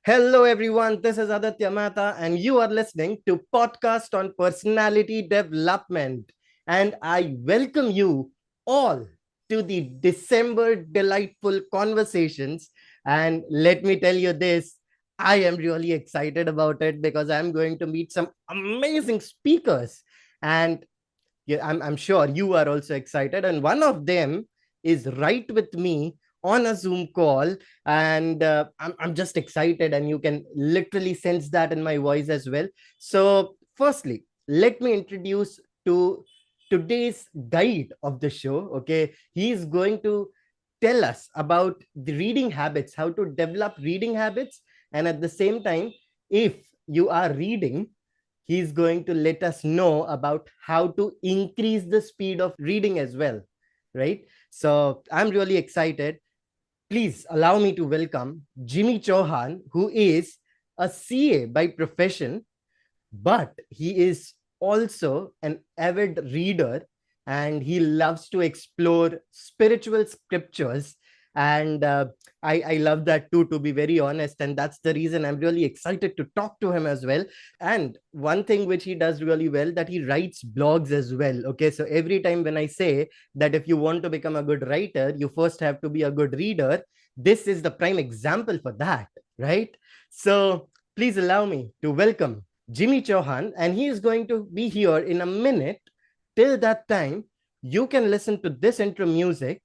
Hello, everyone. This is Aaditya Mehta, and you are listening to podcast on personality development. And I welcome you all to the December delightful conversations. And let me tell you this, I am really excited about it because I'm going to meet some amazing speakers. And yeah, I'm sure you are also excited. And one of them is right with me on a Zoom call. And I'm just excited, and you can literally sense that in my voice as well. So, firstly, let me introduce to today's guide of the show. Okay, he's going to tell us about the reading habits, how to develop reading habits, and at the same time, if you are reading, he's going to let us know about how to increase the speed of reading as well, right? So I'm really excited. Please allow me to welcome Jimmy Chauhan, who is a CA by profession, but he is also an avid reader, and he loves to explore spiritual scriptures. And I love that too, to be very honest. And that's the reason I'm really excited to talk to him as well. And one thing which he does really well, that he writes blogs as well. Okay, so every time when I say that if you want to become a good writer, you first have to be a good reader, this is the prime example for that, right? So please allow me to welcome Jimmy Chauhan, and he is going to be here in a minute. Till that time, you can listen to this intro music.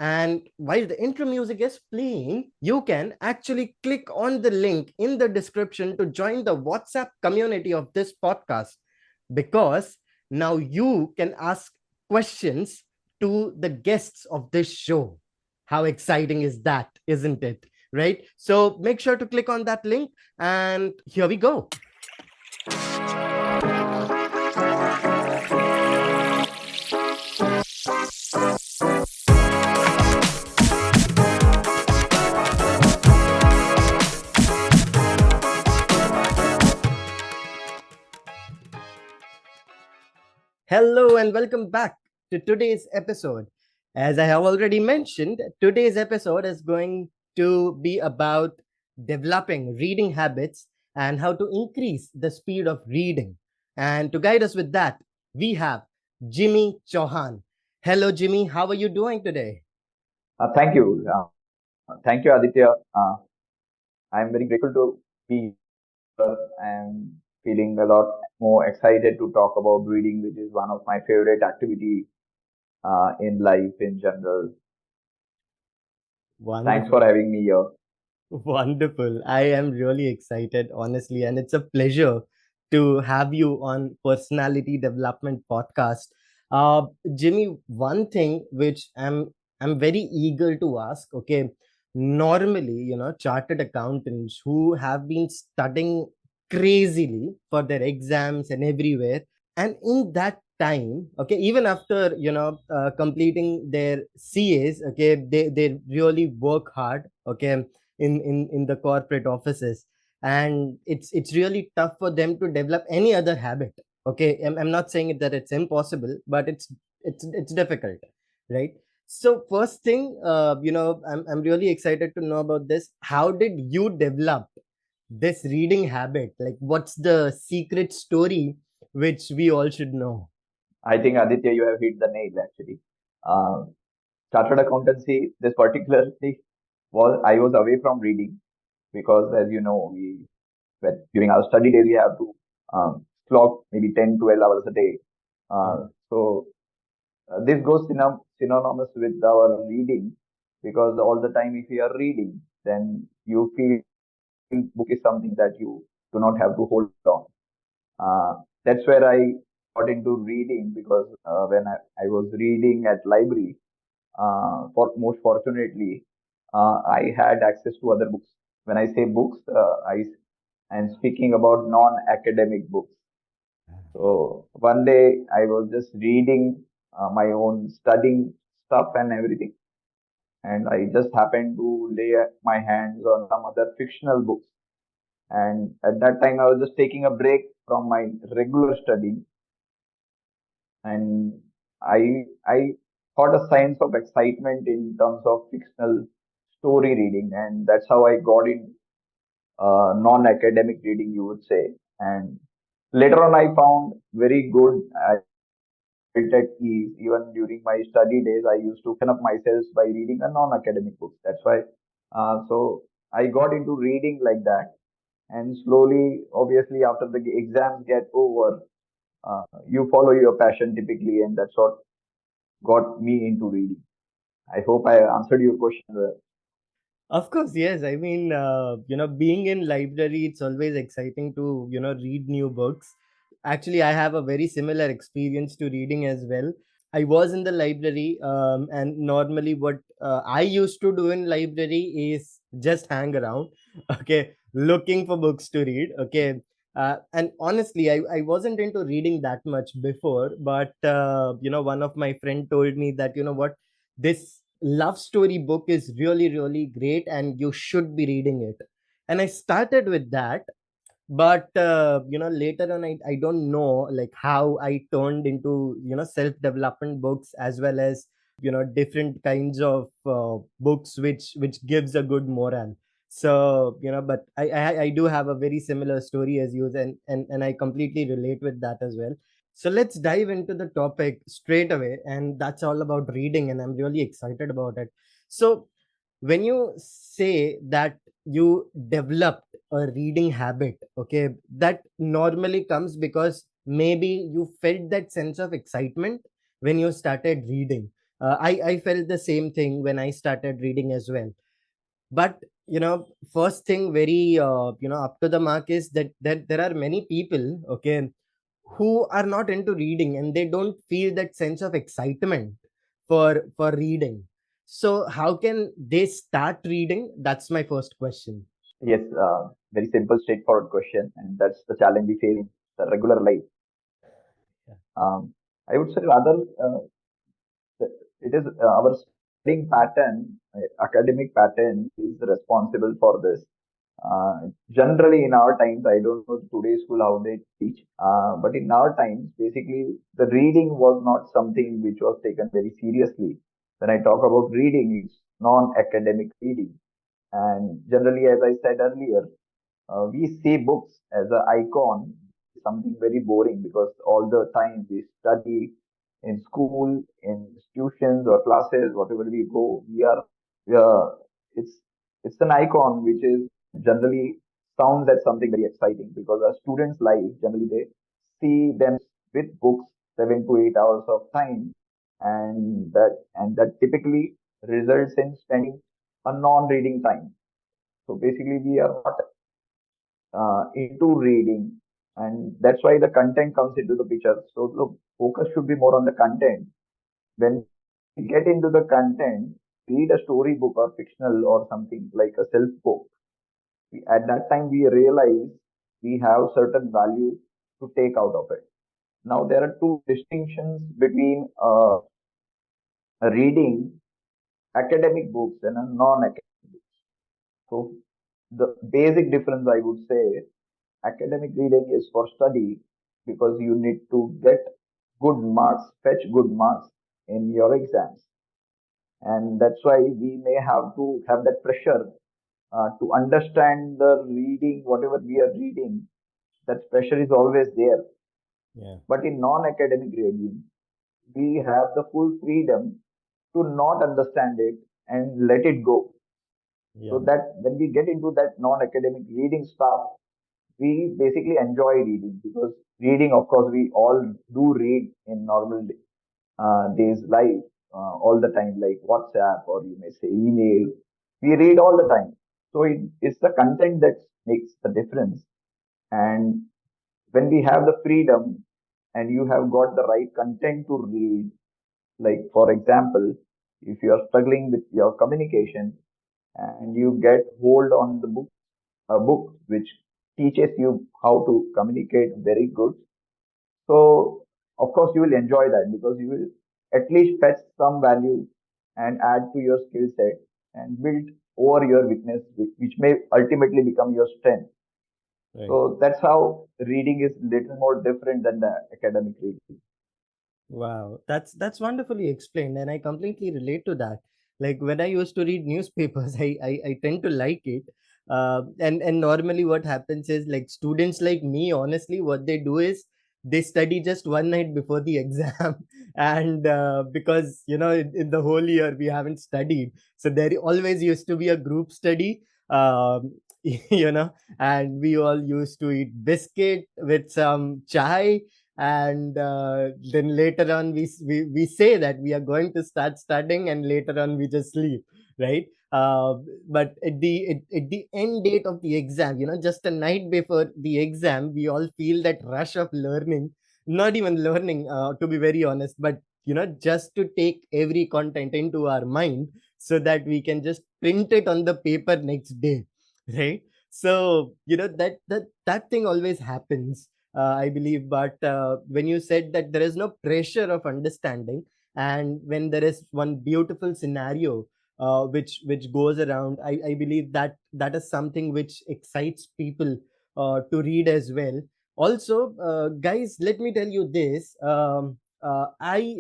And while the intro music is playing, you can actually click on the link in the description to join the WhatsApp community of this podcast, because now you can ask questions to the guests of this show. How exciting is that, isn't it? Right? So make sure to click on that link, and here we go. Hello and welcome back to today's episode. As I have already mentioned, today's episode is going to be about developing reading habits and how to increase the speed of reading. And to guide us with that, we have Jimmy Chauhan. Hello, Jimmy. How are you doing today? Thank you. Thank you, Aditya. I'm very grateful to be here. I'm feeling a lot more excited to talk about reading, which is one of my favorite activity in life in general. Thanks for Wonderful. having me here. Wonderful. I am really excited, honestly, and it's a pleasure to have you on Personality Development Podcast. Uh, Jimmy, one thing which I'm very eager to ask. Okay, normally, chartered accountants who have been studying crazily for their exams and everywhere, and in that time, okay, even after completing their CAs, okay, they really work hard, okay, in the corporate offices, and it's really tough for them to develop any other habit. Okay, I'm not saying that it's impossible, but it's difficult, right? So first thing, I'm really excited to know about this. How did you develop this reading habit? Like, what's the secret story which we all should know? I think Aditya, you have hit the nail actually. Uh, Chartered accountancy, this particularly was I was away from reading because, as you know, during our study days we have to clock maybe 10, 12 hours a day. Yeah. So this goes synonymous with our reading because all the time if you are reading, then you feel book is something that you do not have to hold on. That's where I got into reading because when I was reading at library, for most fortunately, I had access to other books. When I say books, I am speaking about non-academic books. So one day I was just reading my own studying stuff and everything, and I just happened to lay my hands on some other fictional books. And at that time, I was just taking a break from my regular study, and I got a sense of excitement in terms of fictional story reading, and that's how I got in. non-academic reading, you would say. And later on, I found very good. I felt at ease. Even during my study days, I used to freshen up myself by reading a non-academic book. That's why. So I got into reading like that. And slowly, obviously, after the exams get over, you follow your passion typically, and that's what got me into reading. I hope I answered your question well. Of course, yes. I mean, being in library, it's always exciting to, read new books. Actually, I have a very similar experience to reading as well. I was in the library, and normally what I used to do in library is just hang around, okay, looking for books to read, okay. And honestly, I wasn't into reading that much before, but one of my friend told me that what, this love story book is really really great and you should be reading it, and I started with that. But later on, I don't know like how I turned into self development books as well as different kinds of books which gives a good moral. So but I do have a very similar story as you, and I completely relate with that as well. So let's dive into the topic straight away, and that's all about reading, and I'm really excited about it. So when you say that you developed a reading habit, okay, that normally comes because maybe you felt that sense of excitement when you started reading. I felt the same thing when I started reading as well. But first thing, very up to the mark, is that there are many people, okay, who are not into reading and they don't feel that sense of excitement for reading. So how can they start reading? That's my first question. Yes, very simple, straightforward question, and that's the challenge we face in the regular life. Yeah. I would say rather, it is our studying pattern, academic pattern, is responsible for this. Generally, in our times, I don't know today's school how they teach, but in our times, basically, the reading was not something which was taken very seriously. When I talk about reading, it's non-academic reading. And generally, as I said earlier, we see books as an icon, something very boring because all the time we study in school, in tuitions or classes, whatever we go, uh, it's it's an icon which is generally sounds as something very exciting because a student's life generally they see them with books 7 to 8 hours of time, and that typically results in spending a non-reading time. So basically, we are not into reading, and that's why the content comes into the picture. So the focus should be more on the content. When we get into the content, read a storybook or fictional or something like a self book. At that time, we realize we have certain value to take out of it. Now, there are two distinctions between reading academic books and a non-academic books. So the basic difference I would say academic reading is for study because you need to get good marks, fetch good marks in your exams. And that's why we may have to have that pressure to understand the reading, whatever we are reading, that pressure is always there. Yeah. But in non academic reading, we have the full freedom to not understand it and let it go. So Yeah. that when we get into that non academic reading stuff, we basically enjoy reading because reading, of course, we all do read in normal days life all the time, like WhatsApp or you may say email. We read all the time. So it's the content that makes the difference. And when we have the freedom and you have got the right content to read, like for example, if you are struggling with your communication and you get hold on the book, a book which teaches you how to communicate very good. So of course you will enjoy that because you will at least fetch some value and add to your skill set and build over your weakness, which may ultimately become your strength. Right. So that's how reading is little more different than the academic reading. Wow, that's wonderfully explained, and I completely relate to that. Like when I used to read newspapers, I tend to like it, And normally what happens is, like, students like me, honestly, what they do is they study just one night before the exam. And because, in the whole year we haven't studied, so there always used to be a group study. you know and we all used to eat biscuit with some chai. And then later on we say that we are going to start studying, and later on we just sleep, right? But at the end date of the exam, just a night before the exam, we all feel that rush of learning. Not even learning, to be very honest, but just to take every content into our mind, so that we can just print it on the paper next day, right? So that thing always happens, I believe. But when you said that there is no pressure of understanding, and when there is one beautiful scenario which goes around, I believe that that is something which excites people to read as well. Also, guys, let me tell you this. I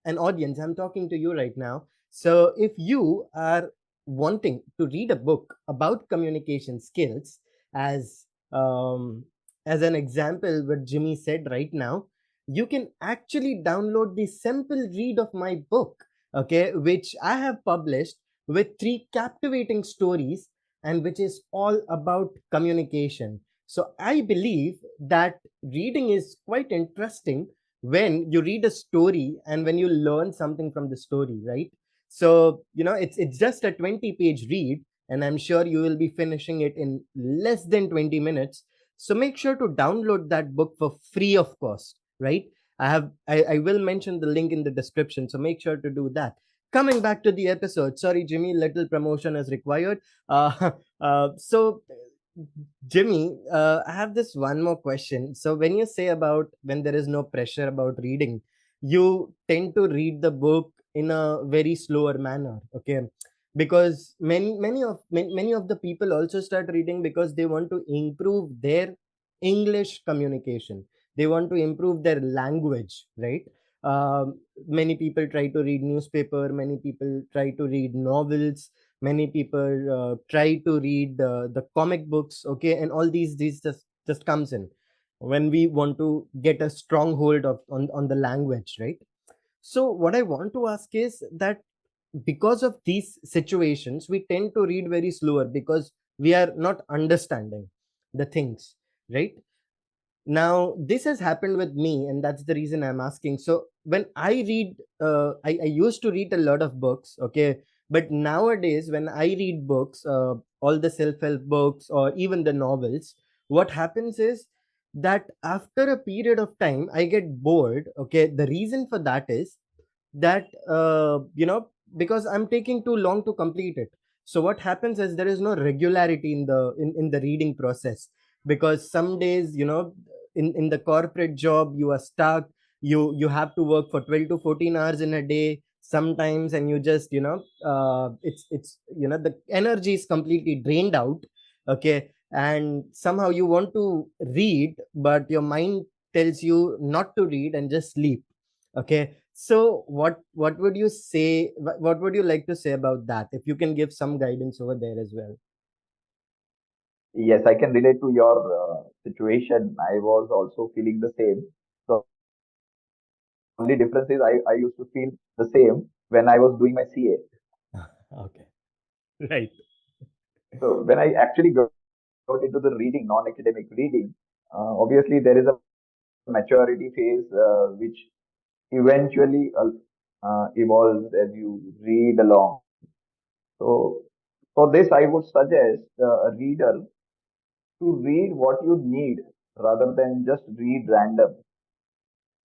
An audience, I'm talking to you right now. So if you are wanting to read a book about communication skills, as um, as an example what Jimmy said right now, you can actually download the sample read of my book, okay, which I have published, with three captivating stories, and which is all about communication. So I believe that reading is quite interesting when you read a story and when you learn something from the story, right? So it's just a 20-page read, and I'm sure you will be finishing it in less than 20 minutes. So make sure to download that book for free of cost, right? I will mention the link in the description, so make sure to do that. Coming back to the episode, sorry Jimmy, little promotion is required. So Jimmy, I have this one more question. So when you say about when there is no pressure about reading, you tend to read the book in a very slower manner, okay? Because many of the people also start reading because they want to improve their English communication. They want to improve their language, right? Many people try to read newspaper. Many people try to read novels. Many people try to read the comic books, okay, and all these just comes in when we want to get a strong hold of on the language, right? So what I want to ask is that because of these situations we tend to read very slower because we are not understanding the things, right? Now this has happened with me, and that's the reason I'm asking. So when I read, I used to read a lot of books, okay, but nowadays when I read books, all the self-help books or even the novels, what happens is that after a period of time I get bored, okay. The reason for that is that because I'm taking too long to complete it. So what happens is there is no regularity in the reading process, because some days, in the corporate job you are stuck. You have to work for 12 to 14 hours in a day sometimes, and you just it's the energy is completely drained out, okay. And somehow you want to read, but your mind tells you not to read and just sleep, okay. So what would you say, what would you like to say about that, if you can give some guidance over there as well? Yes, I can relate to your situation. I was also feeling the same. The only difference is I used to feel the same when I was doing my CA. Okay, right. So when I actually got into the reading, non-academic reading, obviously there is a maturity phase which eventually evolves as you read along. So for this, I would suggest a reader to read what you need rather than just read random.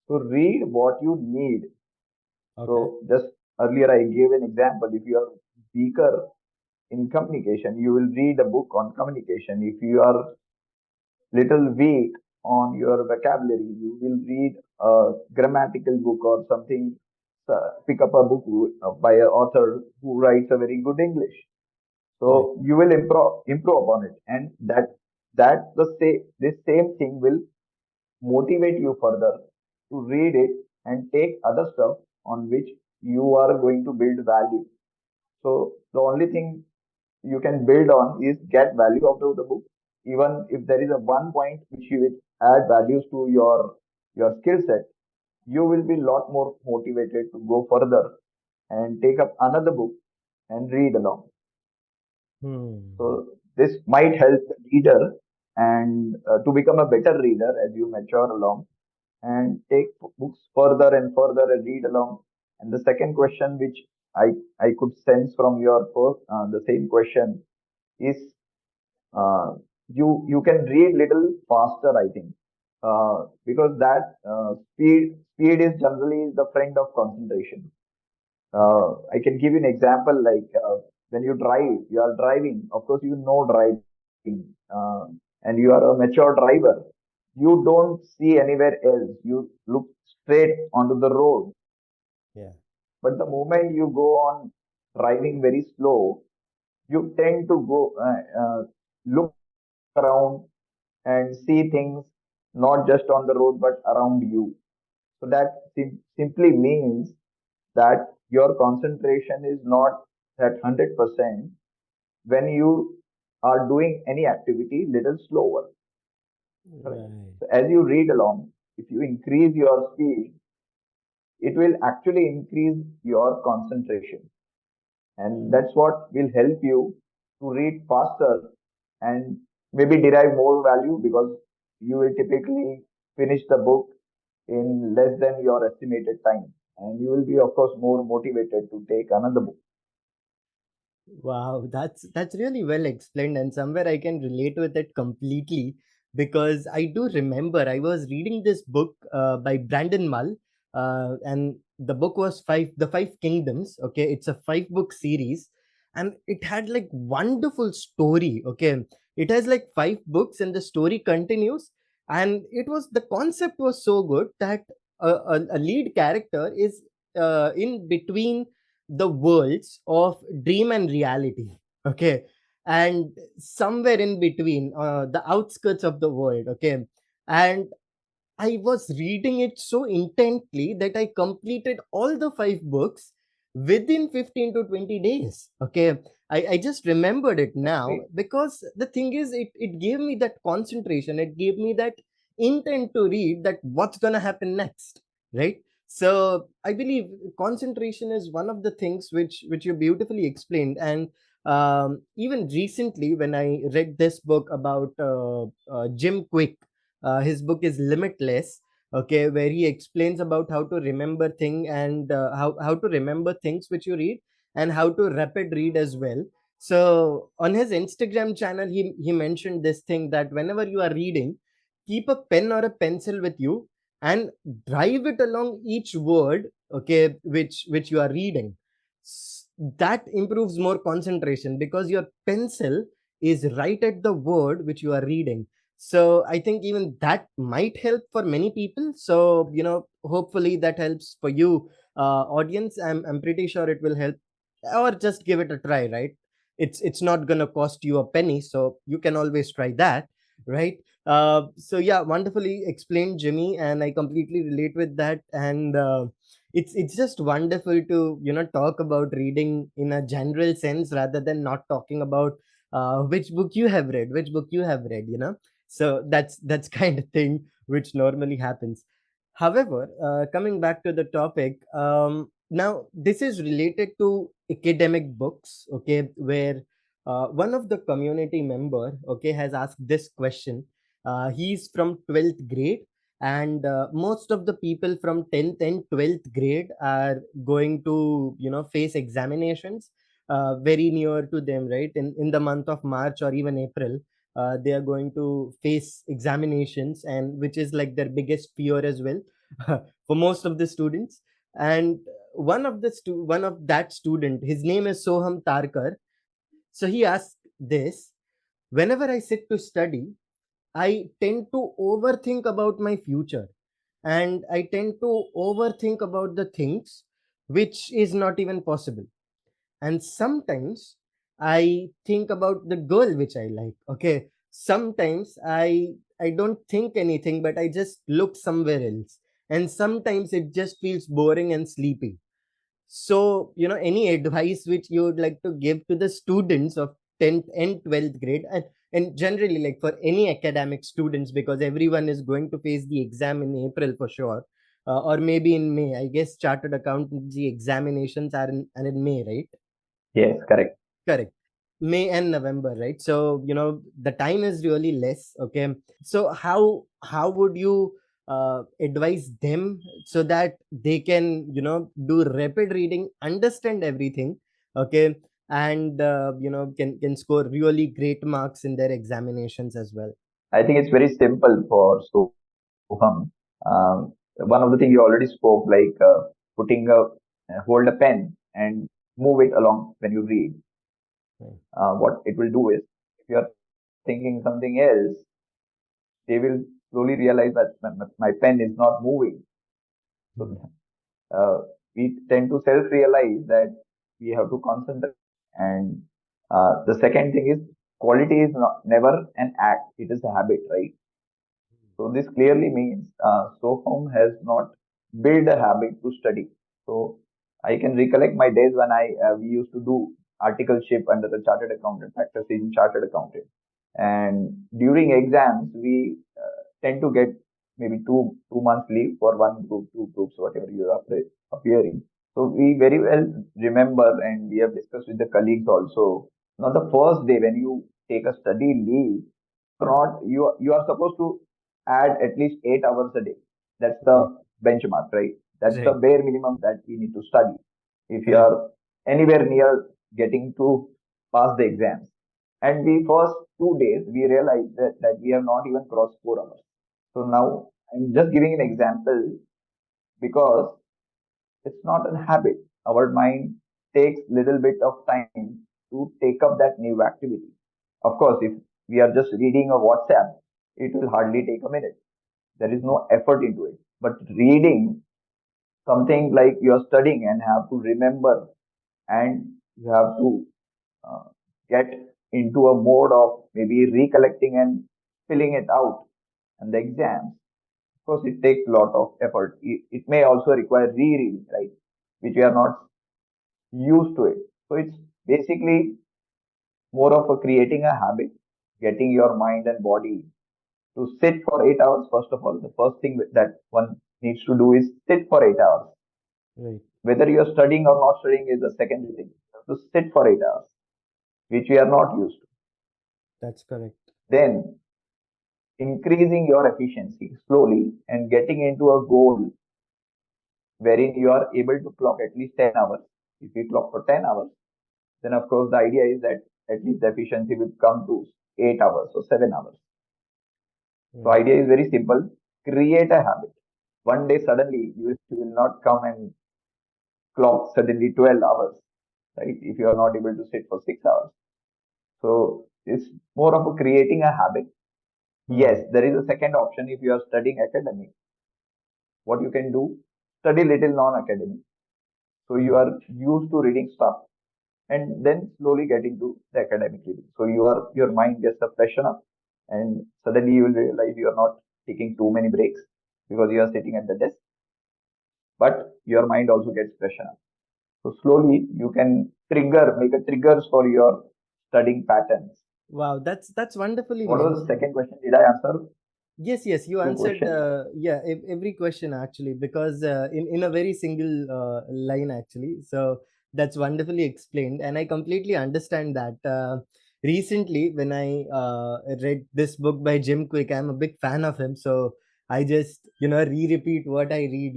So read what you need. Okay. So just earlier I gave an example. If you are weaker in communication, you will read a book on communication. If you are little weak on your vocabulary, you will read a grammatical book or something. Pick up a book by an author who writes a very good English. Right. So you will improve upon it, and that the same this same thing will motivate you further to read it and take other stuff on which you are going to build value. So the only thing you can build on is get value out of the book. Even if there is a one point which you will add values to your skill set, you will be a lot more motivated to go further and take up another book and read along. Hmm. So this might help the reader and to become a better reader as you mature along and take books further and further and read along. And the second question, which I could sense from your first, the same question is you can read little faster, I think, because that speed is generally the friend of concentration. I can give you an example like when you are driving, of course, you know driving, and you are a mature driver. You don't see anywhere else. You look straight onto the road. Yeah. But the moment you go on driving very slow, you tend to look around and see things not just on the road but around you. So that simply means that your concentration is not at 100% when you are doing any activity little slower. Correct. Right. So as you read along, if you increase your speed, it will actually increase your concentration. And that's what will help you to read faster and maybe derive more value because you will typically finish the book in less than your estimated time. And you will be, of course, more motivated to take another book. Wow, that's really well explained, and somewhere I can relate with it completely because I do remember I was reading this book by Brandon Mull, and the book was the Five Kingdoms. Okay, it's a five-book series, and it had like wonderful story. Okay, it has like five books, and the story continues, and the concept was so good that a lead character is in between the worlds of dream and reality. Okay, and somewhere in between, the outskirts of the world. Okay, and I was reading it so intently that I completed all the five books within 15 to 20 days. Okay. I just remembered it now Great. because the thing is, it gave me that concentration. It gave me that intent to read that what's going to happen next. Right. So I believe concentration is one of the things which you beautifully explained. And even recently, when I read this book about Jim Quick, his book is Limitless. Okay, where he explains about how to remember thing and how to remember things which you read and how to rapid read as well. So on his Instagram channel, he mentioned this thing that whenever you are reading, keep a pen or a pencil with you and drive it along each word, okay, which you are reading. That improves more concentration because your pencil is right at the word which you are reading. So I think even that might help for many people. So hopefully that helps for you, audience. I'm pretty sure it will help, or just give it a try, right? It's not gonna cost you a penny, so you can always try that, right? So yeah, wonderfully explained, Jimmy, and I completely relate with that. And it's just wonderful to talk about reading in a general sense rather than not talking about which book you have read, which book you have read. So that's kind of thing which normally happens. However, coming back to the topic, now this is related to academic books, okay, where one of the community member, okay, has asked this question. He's from 12th grade, and most of the people from 10th and 12th grade are going to face examinations very near to them, right? In the month of March or even April, they are going to face examinations, and which is like their biggest fear as well for most of the students. And one of that student, his name is Soham Tarkar. So he asked this: whenever I sit to study, I tend to overthink about my future, and I tend to overthink about the things which is not even possible. And sometimes I think about the girl which I like. Okay, sometimes I don't think anything, but I just look somewhere else. And sometimes it just feels boring and sleepy. So any advice which you would like to give to the students of 10th and 12th grade, and generally like for any academic students, because everyone is going to face the exam in April for sure, or maybe in May. I guess chartered accountancy examinations are in May, right? Yes, correct. Correct. May and November, right? So the time is really less. Okay, so how would you advise them so that they can do rapid reading, understand everything, okay, and can score really great marks in their examinations as well? I think it's very simple for Soham. One of the things you already spoke, like putting hold a pen and move it along when you read. Right. What it will do is, if you are thinking something else, they will slowly realize that my pen is not moving. So Hmm. we tend to self-realize that we have to concentrate. And the second thing is, quality is not never an act; it is a habit, right? So this clearly means Soham has not built a habit to study. So I can recollect my days when I we used to do articleship under the chartered accountant, practicing chartered accountant, and during exams we tend to get maybe two months leave for one group, two groups, whatever you are appearing. So we very well remember, and we have discussed with the colleagues also. Now the first day when you take a study leave, not you are supposed to add at least 8 hours a day. That's the Right. benchmark, right? That's the Right. bare minimum that we need to study if you Right. are anywhere near getting to pass the exams. And the first 2 days we realized that we have not even crossed 4 hours. So now I'm just giving an example because it's not a habit. Our mind takes little bit of time to take up that new activity. Of course, if we are just reading a WhatsApp, it will hardly take a minute. There is no effort into it. But reading something like you are studying and have to remember, and you have to uh, get into a mode of maybe recollecting and filling it out, and the exams, of course it takes a lot of effort. It may also require rereading, right, which we are not used to it. So it's basically more of a creating a habit, getting your mind and body to sit for 8 hours. First of all, the first thing that one needs to do is sit for 8 hours. Right. Whether you are studying or not studying is a secondary thing. You have to sit for 8 hours, which we are not used to. That's correct. Then increasing your efficiency slowly and getting into a goal wherein you are able to clock at least 10 hours. If you clock for 10 hours, then of course the idea is that at least the efficiency will come to 8 hours or 7 hours. So Right. idea is very simple. Create a habit. One day suddenly you will not come and clock suddenly 12 hours, right? If you are not able to sit for 6 hours. So it's more of a creating a habit. Yes, Hmm. there is a second option. If you are studying academic, what you can do, study little non-academic. So you Hmm. are used to reading stuff and then slowly get into the academic reading. So your mind gets a freshen up, and suddenly you will realize you are not taking too many breaks because you are sitting at the desk, but your mind also gets freshen up. So slowly you can make a triggers for your studying patterns. Wow, that's wonderfully What was the mentioned. second question? Did I answer Yes, yes, you two answered. questions? Yeah, every question actually, because in a very single line actually. So that's wonderfully explained, and I completely understand that. Recently, when I read this book by Jim Quick, I'm a big fan of him. So I just re-repeat what I read.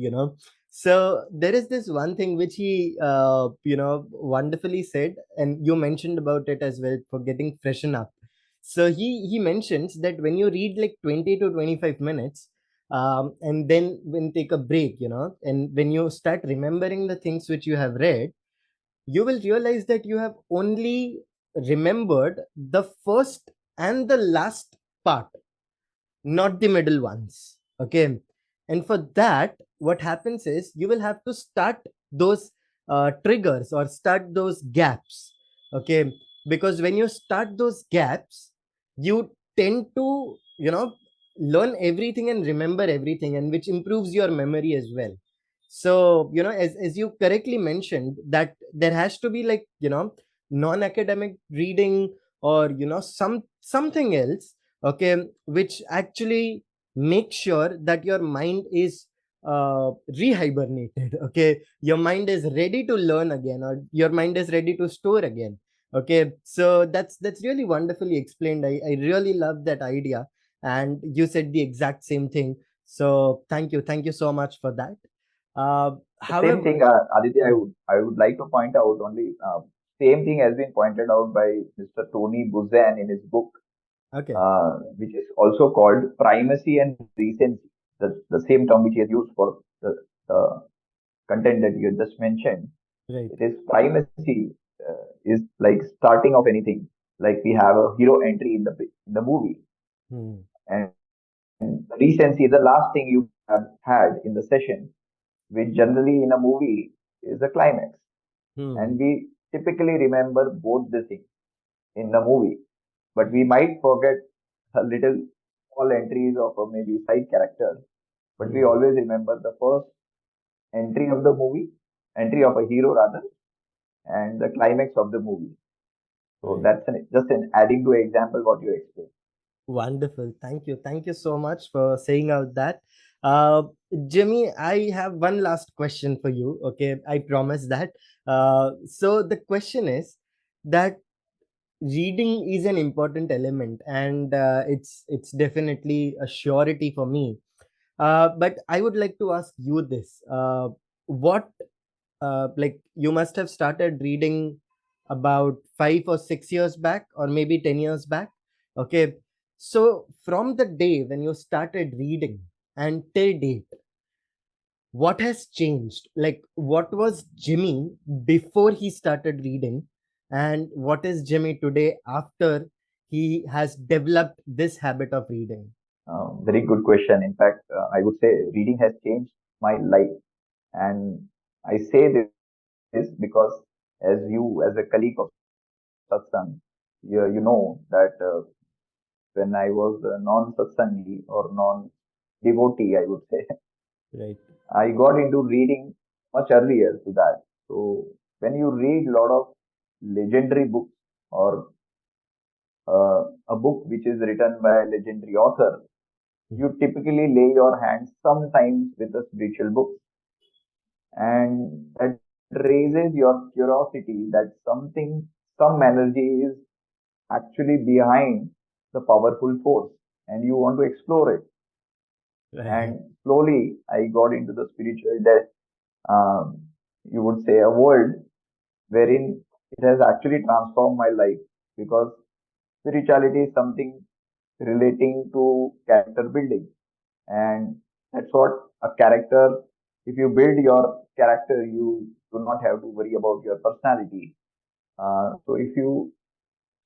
So there is this one thing which he wonderfully said, and you mentioned about it as well, for getting freshen up. So he mentions that when you read like 20 to 25 minutes, and then when take a break, and when you start remembering the things which you have read, you will realize that you have only remembered the first and the last part, not the middle ones. Okay. And for that, what happens is you will have to start those triggers or start those gaps. Okay. Because when you start those gaps, you tend to, learn everything and remember everything, and which improves your memory as well. So, as you correctly mentioned, that there has to be like, non academic reading or something else, okay, which actually makes sure that your mind is rehibernated. Okay, your mind is ready to learn again, or your mind is ready to store again. Okay, so that's really wonderfully explained. I really love that idea, and you said the exact same thing. So thank you so much for that. The same However, thing, Aditya, hmm, I would like to point out only same thing has been pointed out by Mr. Tony Buzan in his book, okay, which is also called primacy and recency. The same term which he has used for the content that you just mentioned. right, It is primacy is like starting of anything. Like we have a hero entry in the movie, hmm, and recency is the last thing you have had in the session, which generally in a movie is the climax. And hmm, we typically remember both the things in the movie, but we might forget a little small entries of a maybe side character, but we hmm, always remember the first entry of the movie, entry of a hero rather, and the climax of the movie. So right. that's just an adding to example what you explained. Wonderful. Thank you so much for saying out that. Uh, Jimmy, I have one last question for you. Okay, I promise that. So the question is that reading is an important element, and it's definitely a surety for me. But I would like to ask you this: what like you must have started reading about 5 or 6 years back, or maybe 10 years back. Okay, so from the day when you started reading and till date, what has changed? Like, what was Jimmy before he started reading, and what is Jimmy today after he has developed this habit of reading? Very good question. In fact, I would say reading has changed my life. And I say this because as you, as a colleague of Satsang, you know that when I was a non-Satsangi or non-devotee, I would say, Right. I got into reading much earlier to that. So when you read a lot of legendary books or a book which is written by a legendary author, Mhm. you typically lay your hands sometimes with a spiritual book, and that raises your curiosity that some energy is actually behind the powerful force, and you want to explore it. Right. And slowly, I got into the spiritual depth. You would say a world wherein it has actually transformed my life, because spirituality is something relating to character building, and that's what a character, if you build your character, you do not have to worry about your personality. So if you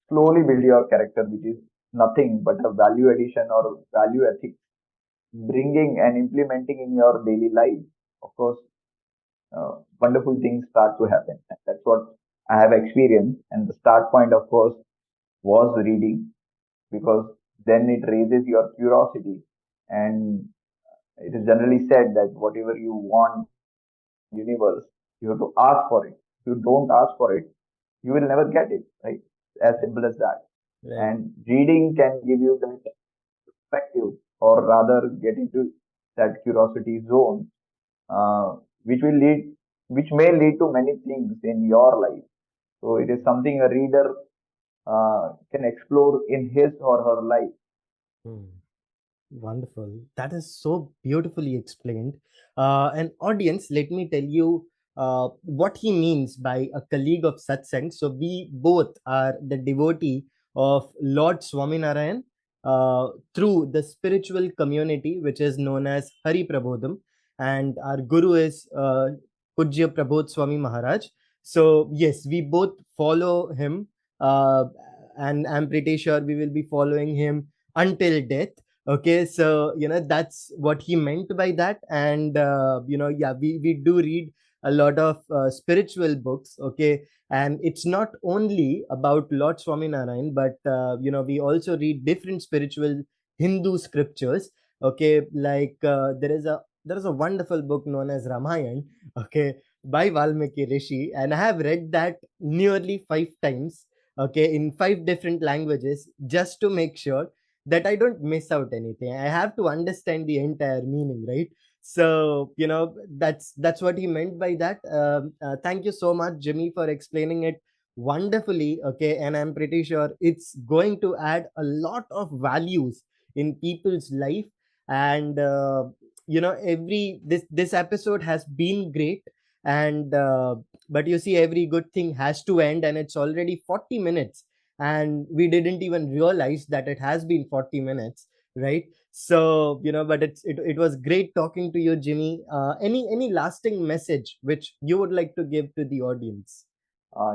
slowly build your character, which is nothing but a value addition or value ethics, bringing and implementing in your daily life, of course, wonderful things start to happen. And that's what I have experienced. And the start point, of course, was reading, because then it raises your curiosity. And it is generally said that whatever you want in universe, you have to ask for it. If you don't ask for it, you will never get it, right? As simple as that. Right. And reading can give you that perspective, or rather get into that curiosity zone, uh, which will lead, which may lead to many things in your life. So it is something a reader can explore in his or her life. Hmm. Wonderful. That is so beautifully explained. An audience, let me tell you what he means by a colleague of satsang. So we both are the devotee of Lord Swaminarayan through the spiritual community, which is known as Hari Prabodham, and our guru is Pujya Prabodh Swami Maharaj. So yes, we both follow him, uh, and I'm pretty sure we will be following him until death. Okay, so that's what he meant by that. And yeah, we do read a lot of spiritual books. Okay, and it's not only about Lord Swaminarayan, but we also read different spiritual Hindu scriptures. Okay, like there is a wonderful book known as Ramayan, okay, by Valmiki Rishi, and I have read that nearly 5 times. okay, in 5 different languages, just to make sure that I don't miss out anything. I have to understand the entire meaning, right? So that's what he meant by that. Thank you so much, Jimmy, for explaining it wonderfully. Okay, and I'm pretty sure it's going to add a lot of values in people's life. And every this episode has been great. And but you see, every good thing has to end, and it's already 40 minutes, and we didn't even realize that it has been 40 minutes, right? So but it was great talking to you, Jimmy. Any lasting message which you would like to give to the audience?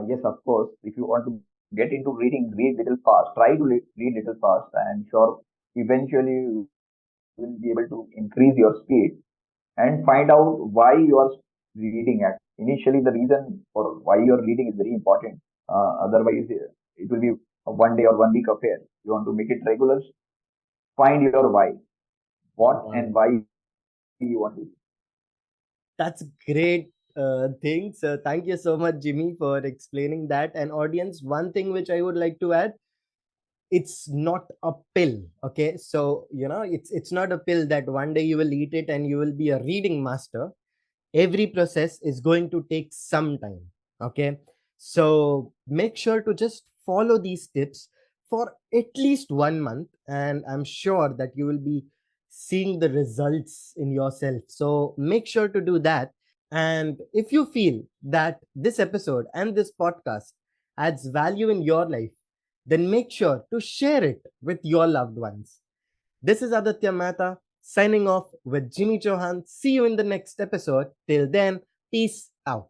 Yes, of course. If you want to get into reading, read little fast. Try to read little fast, and sure, eventually you will be able to increase your speed and find out why you are reading. At initially, the reason for why you are reading is very important. Otherwise, it will be a 1 day or 1 week affair. You want to make it regular. Find your why. What and Wow, why you want to. that's great thing. So thank you so much, Jimmy, for explaining that. And audience, one thing which I would like to add, it's not a pill. Okay, so it's not a pill that one day you will eat it and you will be a reading master. Every process is going to take some time. Okay, so make sure to just follow these tips for at least 1 month, and I'm sure that you will be seeing the results in yourself. So make sure to do that. And if you feel that this episode and this podcast adds value in your life, then make sure to share it with your loved ones. This is Aditya Mehta signing off with Jimmy Chauhan. See you in the next episode. Till then, peace out.